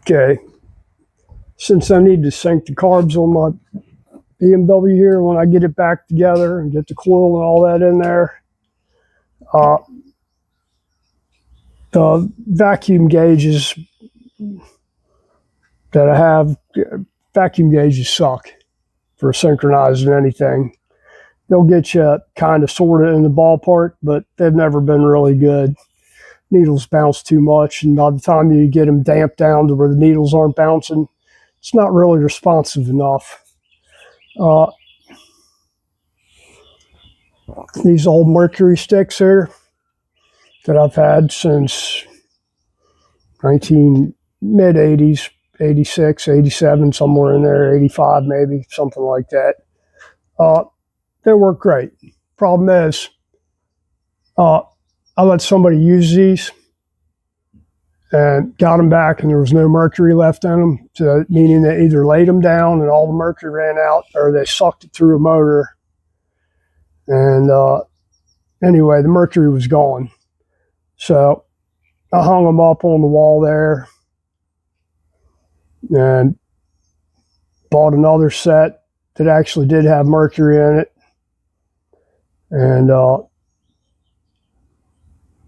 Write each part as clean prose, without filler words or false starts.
Okay, since I need to sync the carbs on my BMW here when I get it back together and get the coil and all that in there, the vacuum gauges that I have, vacuum gauges suck for synchronizing anything. They'll get you kind of sort of in the ballpark, but they've never been really good. Needles bounce too much, and by the time you get them damped down to where the needles aren't bouncing, it's not really responsive enough. These old Mercury sticks here that I've had since mid-80s, 86, 87, somewhere in there, 85 maybe, something like that. They work great. Problem is, I let somebody use these and got them back, and there was no mercury left in them, so meaning they either laid them down and all the mercury ran out, or they sucked it through a motor. And anyway, the mercury was gone. So I hung them up on the wall there and bought another set that actually did have mercury in it. And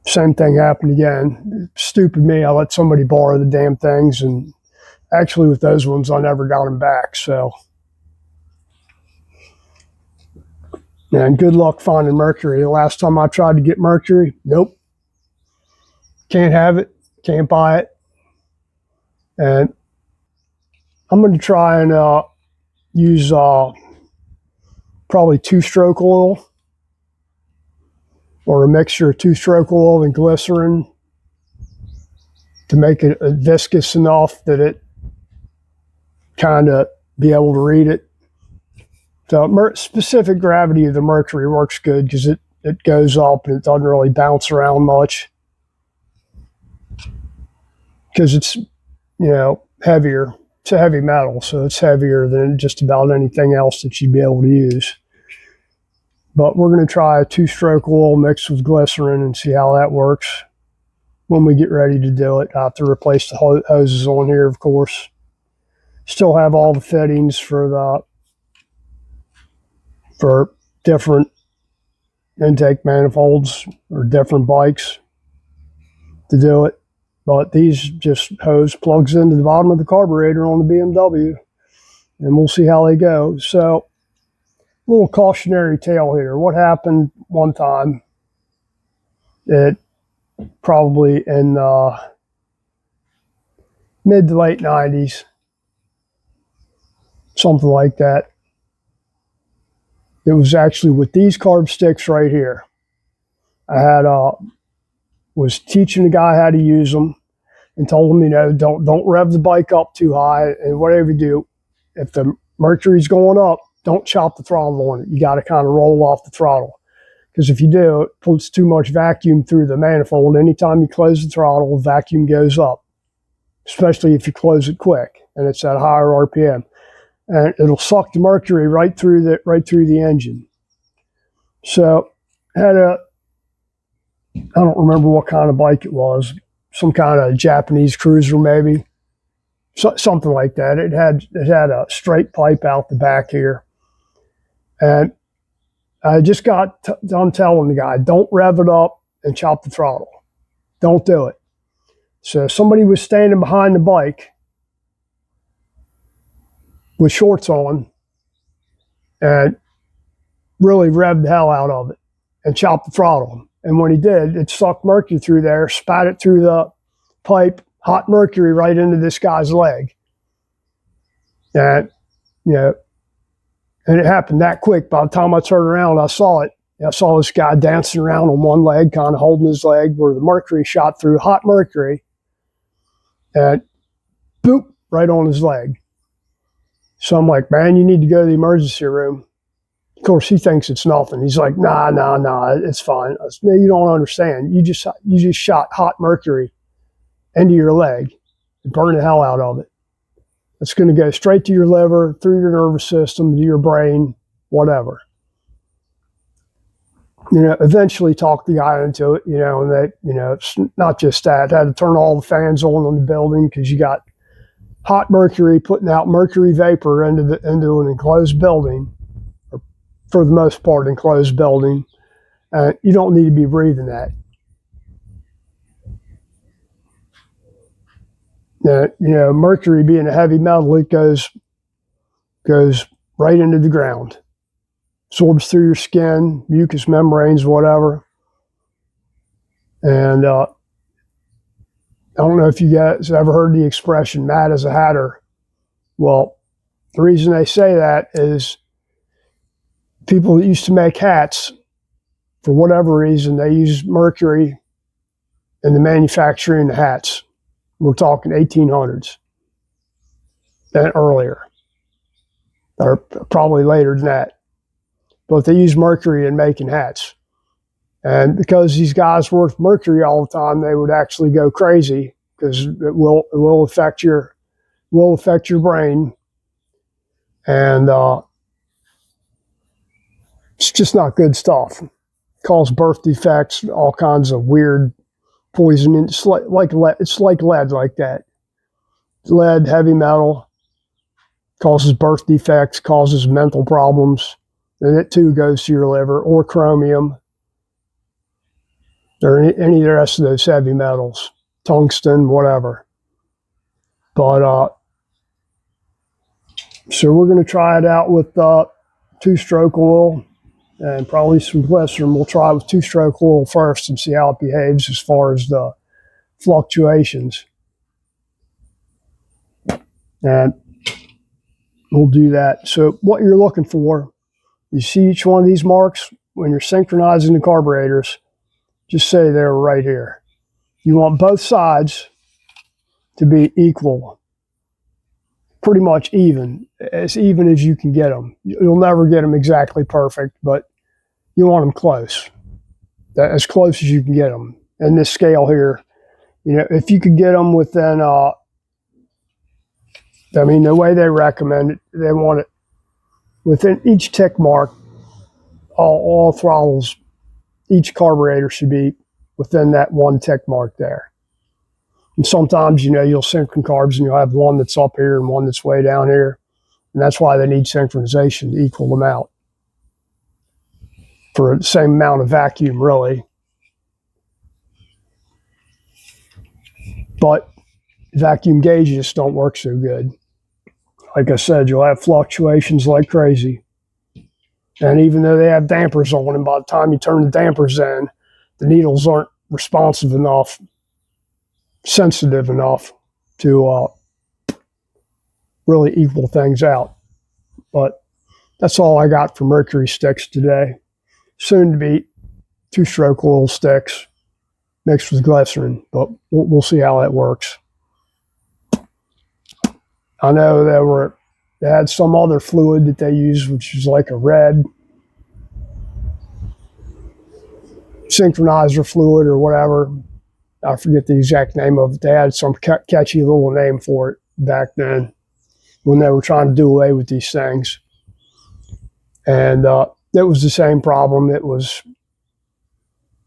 same thing happened again. Stupid me, I let somebody borrow the damn things, and actually with those ones I never got them back. So, and good luck finding mercury. The last time I tried to get mercury, nope. Can't have it, can't buy it. And I'm going to try and use probably two-stroke oil, or a mixture of two-stroke oil and glycerin to make it viscous enough that it kind of be able to read it. The specific gravity of the mercury works good because it goes up and it doesn't really bounce around much, because it's, heavier. It's a heavy metal, so it's heavier than just about anything else that you'd be able to use. But we're going to try a two-stroke oil mixed with glycerin and see how that works when we get ready to do it. I have to replace the hoses on here, of course. Still have all the fittings for different intake manifolds or different bikes to do it. But these just hose plugs into the bottom of the carburetor on the BMW, and we'll see how they go. So, little cautionary tale here. What happened one time, it probably in mid to late 90s, something like that. It was actually with these carb sticks right here. I was teaching the guy how to use them and told him, don't rev the bike up too high, and whatever you do, if the mercury's going up, don't chop the throttle on it. You got to kind of roll off the throttle, because if you do, it puts too much vacuum through the manifold. Anytime you close the throttle, the vacuum goes up, especially if you close it quick and it's at higher RPM, and it'll suck the mercury right through the engine. So I don't remember what kind of bike it was, some kind of Japanese cruiser maybe, something like that. It had a straight pipe out the back here. And I just got done telling the guy, don't rev it up and chop the throttle. Don't do it. So somebody was standing behind the bike with shorts on and really revved the hell out of it and chopped the throttle. And when he did, it sucked mercury through there, spat it through the pipe, hot mercury right into this guy's leg. And, and it happened that quick. By the time I turned around, I saw it. I saw this guy dancing around on one leg, kind of holding his leg where the mercury shot through, hot mercury, and boop, right on his leg. So I'm like, man, you need to go to the emergency room. Of course, he thinks it's nothing. He's like, nah, it's fine. I said, no, you don't understand. You just shot hot mercury into your leg and burned the hell out of it. It's going to go straight to your liver, through your nervous system, to your brain, whatever. Eventually talked the guy into it, and that, it's not just that. I had to turn all the fans on in the building because you got hot mercury putting out mercury vapor into an enclosed building, or for the most part enclosed building. You don't need to be breathing that. Mercury being a heavy metal, it goes right into the ground, absorbs through your skin, mucous membranes, whatever. And I don't know if you guys ever heard the expression "mad as a hatter." Well, the reason they say that is people that used to make hats, for whatever reason, they used mercury in the manufacturing of hats. We're talking 1800s and earlier, or probably later than that. But they used mercury in making hats. And because these guys worked mercury all the time, they would actually go crazy, because it will affect your brain, and it's just not good stuff. It causes birth defects, all kinds of weird poison. It's like lead. It's like lead, like that. Lead, heavy metal, causes birth defects, causes mental problems, and it too goes to your liver, or chromium, or any of the rest of those heavy metals, tungsten, whatever. But so we're going to try it out with two-stroke oil and probably some glycerin. We'll try it with two-stroke oil first and see how it behaves as far as the fluctuations. And we'll do that. So what you're looking for, you see each one of these marks when you're synchronizing the carburetors, just say they're right here. You want both sides to be equal, pretty much even as you can get them. You'll never get them exactly perfect, but you want them close, as close as you can get them. And this scale here, if you could get them within, the way they recommend it, they want it within each tick mark. All throttles, each carburetor should be within that one tick mark there. And sometimes, you'll synchron carbs and you'll have one that's up here and one that's way down here. And that's why they need synchronization to equal them out for the same amount of vacuum, really. But vacuum gauges don't work so good. Like I said, you'll have fluctuations like crazy. And even though they have dampers on them, by the time you turn the dampers in, the needles aren't responsive enough, sensitive enough to really equal things out. But that's all I got for mercury sticks today. Soon to be two-stroke oil sticks mixed with glycerin, but we'll see how that works. I know they had some other fluid that they use, which is like a red synchronizer fluid or whatever. I forget the exact name of it. They had some catchy little name for it back then when they were trying to do away with these things. And it was the same problem. It wasn't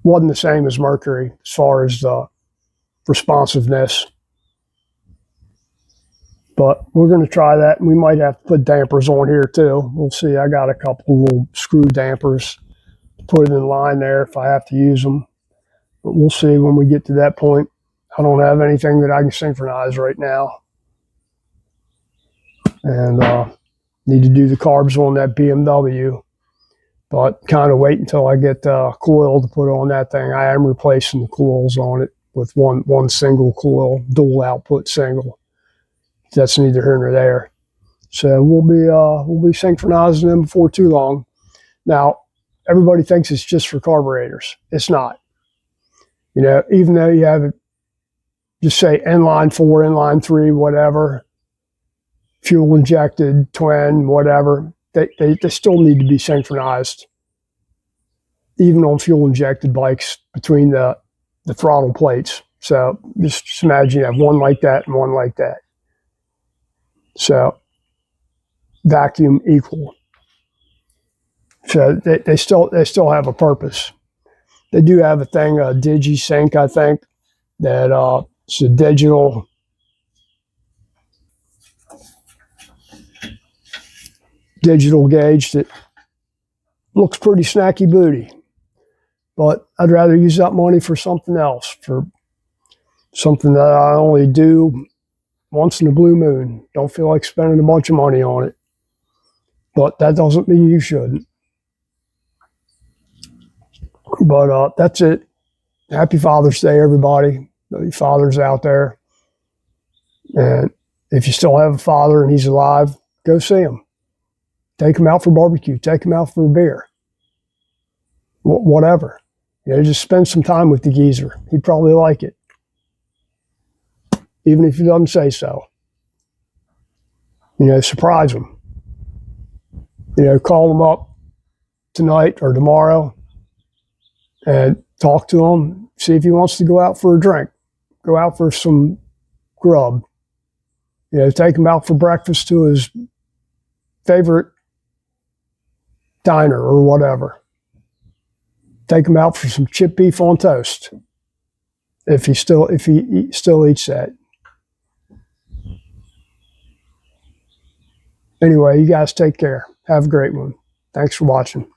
the same as mercury as far as the responsiveness. But we're going to try that, and we might have to put dampers on here too. We'll see. I got a couple little screw dampers to put it in line there if I have to use them. But we'll see when we get to that point. I don't have anything that I can synchronize right now. And need to do the carbs on that BMW. But kind of wait until I get the coil to put on that thing. I am replacing the coils on it with one single coil, dual output single. That's neither here nor there. So we'll be synchronizing them before too long. Now, everybody thinks it's just for carburetors. It's not. Even though you have it, just say inline 4, inline 3, whatever, fuel injected, twin, whatever, they still need to be synchronized, even on fuel injected bikes, between the throttle plates. So just imagine you have one like that and one like that. So vacuum equal. So they still have a purpose. They do have a thing, a DigiSync, I think, that it's a digital digital gauge that looks pretty snacky booty. But I'd rather use that money for something else, for something that I only do once in a blue moon. Don't feel like spending a bunch of money on it. But that doesn't mean you shouldn't. But that's it. Happy Father's Day, everybody. The fathers out there. And if you still have a father and he's alive, go see him. Take him out for barbecue. Take him out for a beer. Whatever. Just spend some time with the geezer. He'd probably like it. Even if he doesn't say so. Surprise him. Call him up tonight or tomorrow and talk to him. See if he wants to go out for a drink. Go out for some grub. Take him out for breakfast to his favorite diner or whatever. Take him out for some chipped beef on toast. If he still eats that. Anyway, you guys take care. Have a great one. Thanks for watching.